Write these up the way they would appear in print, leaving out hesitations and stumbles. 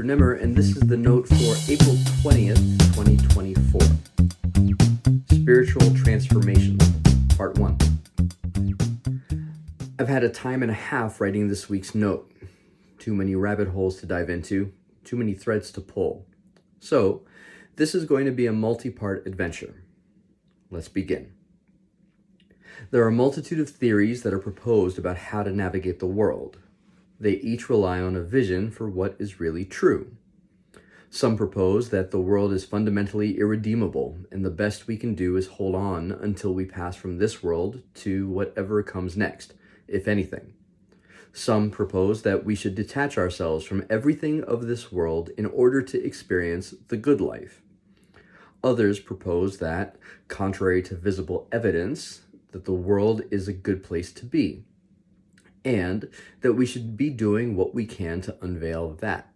Dr. Nemr, and this is the note for April 20th, 2024. Spiritual Transformation, Part 1. I've had a time and a half writing this week's note. Too many rabbit holes to dive into, too many threads to pull. So, this is going to be a multi-part adventure. Let's begin. There are a multitude of theories that are proposed about how to navigate the world. They each rely on a vision for what is really true. Some propose that the world is fundamentally irredeemable, and the best we can do is hold on until we pass from this world to whatever comes next, if anything. Some propose that we should detach ourselves from everything of this world in order to experience the good life. Others propose that, contrary to visible evidence, that the world is a good place to be, and that we should be doing what we can to unveil that.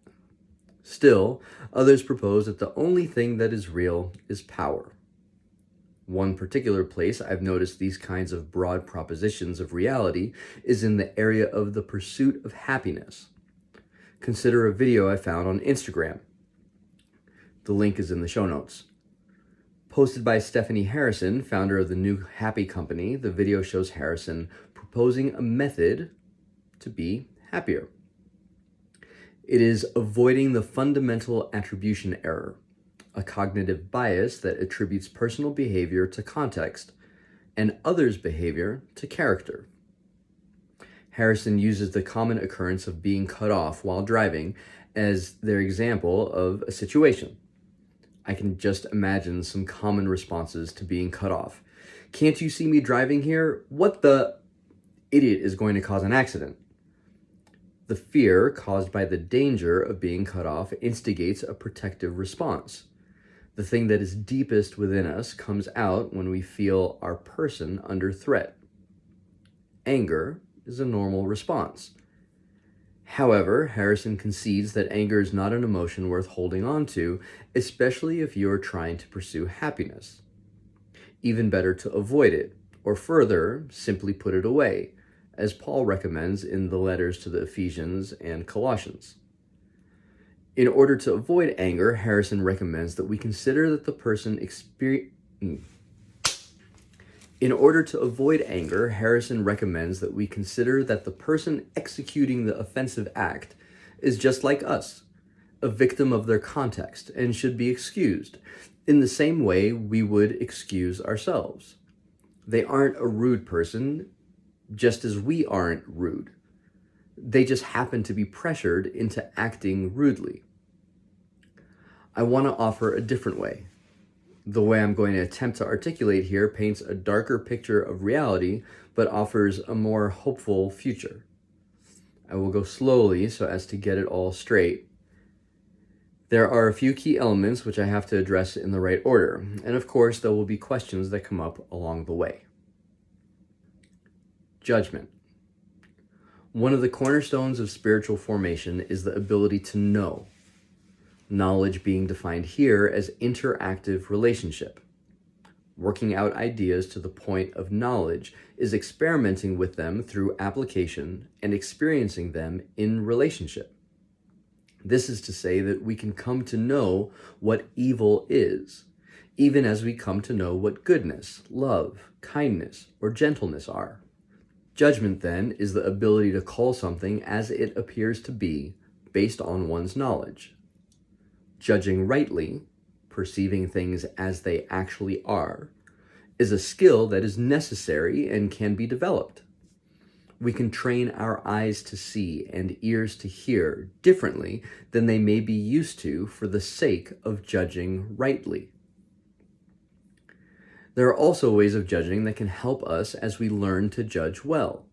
Still, others propose that the only thing that is real is power. One particular place I've noticed these kinds of broad propositions of reality is in the area of the pursuit of happiness. Consider a video I found on Instagram. The link is in the show notes. Posted by Stephanie Harrison, founder of the New Happy Company, the video shows Harrison proposing a method to be happier. It is avoiding the fundamental attribution error, a cognitive bias that attributes personal behavior to context and others' behavior to character. Harrison uses the common occurrence of being cut off while driving as their example of a situation. I can just imagine some common responses to being cut off. Can't you see me driving here? What the idiot is going to cause an accident? The fear caused by the danger of being cut off instigates a protective response. The thing that is deepest within us comes out when we feel our person under threat. Anger is a normal response. However, Harrison concedes that anger is not an emotion worth holding on to, especially if you are trying to pursue happiness. Even better to avoid it, or further, simply put it away, as Paul recommends in the letters to the Ephesians and Colossians. In order to avoid anger, Harrison recommends that we consider that the person executing the offensive act is just like us, a victim of their context, and should be excused, in the same way we would excuse ourselves. They aren't a rude person, just as we aren't rude. They just happen to be pressured into acting rudely. I want to offer a different way. The way I'm going to attempt to articulate here paints a darker picture of reality, but offers a more hopeful future. I will go slowly so as to get it all straight. There are a few key elements which I have to address in the right order, and of course there will be questions that come up along the way. Judgment. One of the cornerstones of spiritual formation is the ability to know. Knowledge being defined here as interactive relationship. Working out ideas to the point of knowledge is experimenting with them through application and experiencing them in relationship. This is to say that we can come to know what evil is, even as we come to know what goodness, love, kindness, or gentleness are. Judgment, then, is the ability to call something as it appears to be based on one's knowledge. Judging rightly, perceiving things as they actually are, is a skill that is necessary and can be developed. We can train our eyes to see and ears to hear differently than they may be used to for the sake of judging rightly. There are also ways of judging that can help us as we learn to judge well.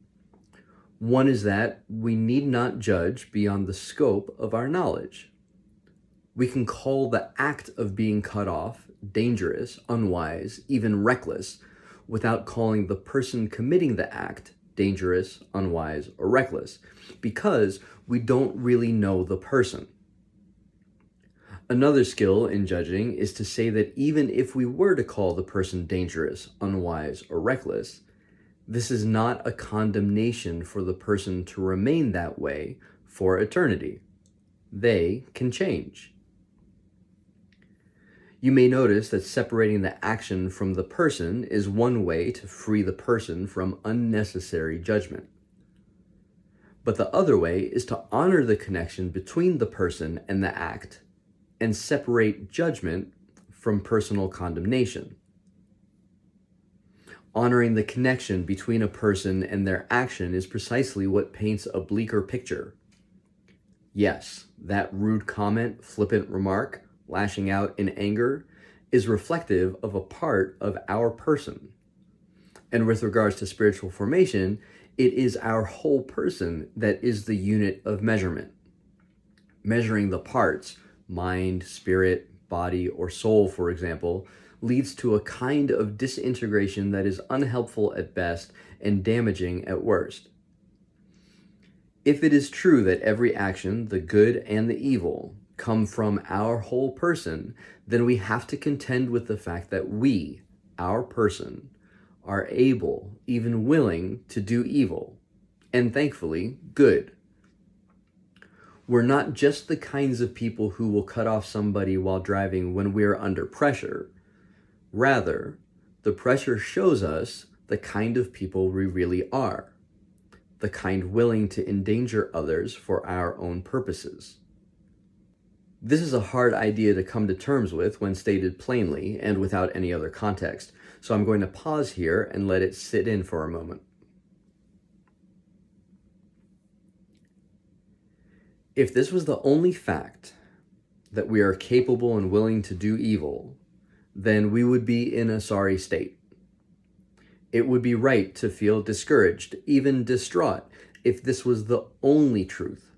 One is that we need not judge beyond the scope of our knowledge. We can call the act of being cut off dangerous, unwise, even reckless, without calling the person committing the act dangerous, unwise, or reckless, because we don't really know the person. Another skill in judging is to say that even if we were to call the person dangerous, unwise, or reckless, this is not a condemnation for the person to remain that way for eternity. they can change. You may notice that separating the action from the person is one way to free the person from unnecessary judgment. But the other way is to honor the connection between the person and the act and separate judgment from personal condemnation. Honoring the connection between a person and their action is precisely what paints a bleaker picture. Yes, that rude comment, flippant remark, lashing out in anger, is reflective of a part of our person. And with regards to spiritual formation, it is our whole person that is the unit of measurement. Measuring the parts, mind, spirit, body, or soul, for example, leads to a kind of disintegration that is unhelpful at best and damaging at worst. If it is true that every action, the good and the evil, come from our whole person, then we have to contend with the fact that we, our person, are able, even willing, to do evil, and thankfully, good. We're not just the kinds of people who will cut off somebody while driving when we're under pressure. Rather, the pressure shows us the kind of people we really are, the kind willing to endanger others for our own purposes. This is a hard idea to come to terms with when stated plainly and without any other context, so I'm going to pause here and let it sit in for a moment. If this was the only fact, that we are capable and willing to do evil, then we would be in a sorry state. It would be right to feel discouraged, even distraught, if this was the only truth.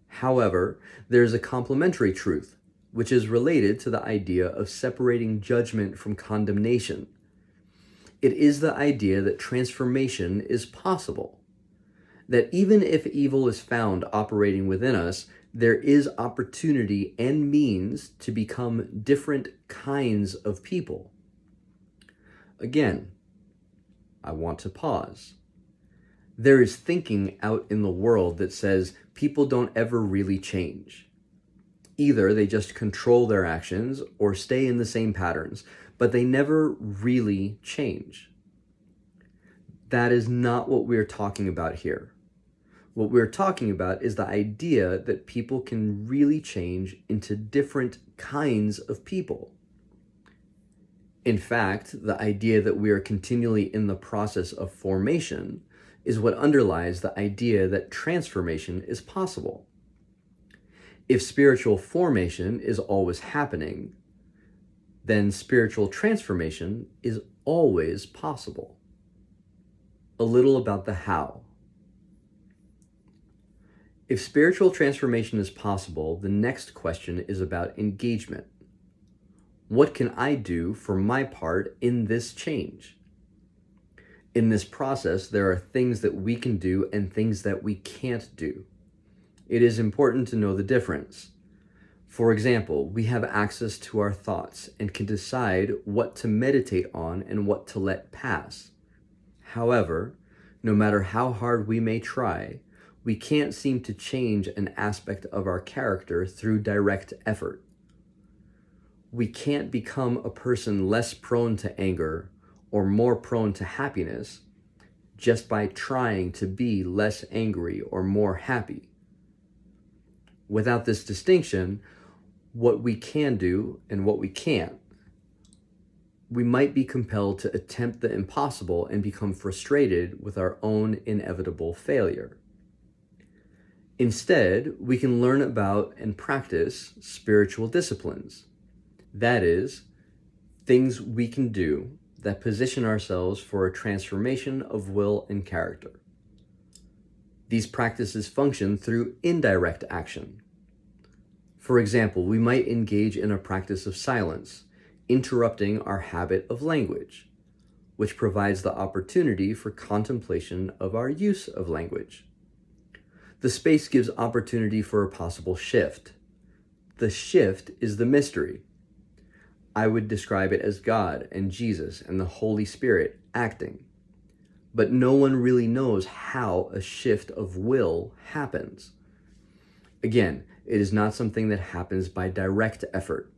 However, there's a complementary truth, which is related to the idea of separating judgment from condemnation. It is the idea that transformation is possible, that even if evil is found operating within us, there is opportunity and means to become different kinds of people. Again, I want to pause. There is thinking out in the world that says people don't ever really change. Either they just control their actions or stay in the same patterns, but they never really change. That is not what we're talking about here. What we're talking about is the idea that people can really change into different kinds of people. In fact, the idea that we are continually in the process of formation is what underlies the idea that transformation is possible. If spiritual formation is always happening, then spiritual transformation is always possible. A little about the how. If spiritual transformation is possible, the next question is about engagement. What can I do for my part in this change? In this process, there are things that we can do and things that we can't do. It is important to know the difference. For example, we have access to our thoughts and can decide what to meditate on and what to let pass. However, no matter how hard we may try, we can't seem to change an aspect of our character through direct effort. We can't become a person less prone to anger or more prone to happiness just by trying to be less angry or more happy. Without this distinction, what we can do and what we can't, we might be compelled to attempt the impossible and become frustrated with our own inevitable failure. Instead, we can learn about and practice spiritual disciplines. That is, things we can do that position ourselves for a transformation of will and character. These practices function through indirect action. For example, we might engage in a practice of silence, interrupting our habit of language, which provides the opportunity for contemplation of our use of language. The space gives opportunity for a possible shift. The shift is the mystery. I would describe it as God and Jesus and the Holy Spirit acting. But no one really knows how a shift of will happens. Again, it is not something that happens by direct effort.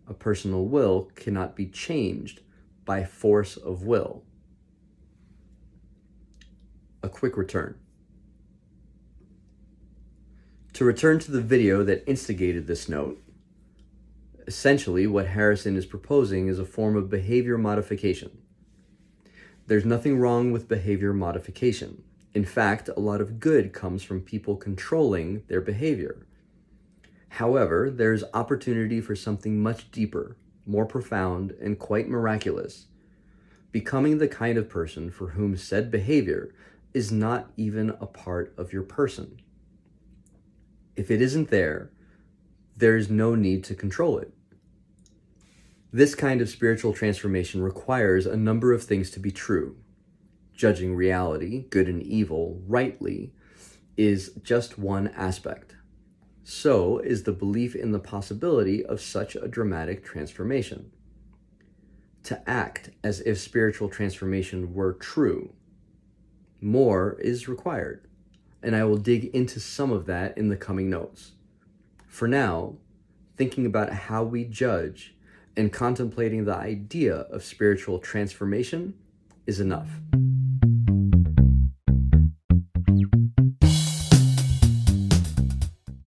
A personal will cannot be changed by force of will. A quick return. To return to the video that instigated this note, essentially what Harrison is proposing is a form of behavior modification. There's nothing wrong with behavior modification. In fact, a lot of good comes from people controlling their behavior. However, there's opportunity for something much deeper, more profound, and quite miraculous. Becoming the kind of person for whom said behavior is not even a part of your person. If it isn't there, there is no need to control it. This kind of spiritual transformation requires a number of things to be true. Judging reality, good and evil, rightly, is just one aspect. So is the belief in the possibility of such a dramatic transformation. To act as if spiritual transformation were true, more is required, and I will dig into some of that in the coming notes. For now, thinking about how we judge and contemplating the idea of spiritual transformation is enough.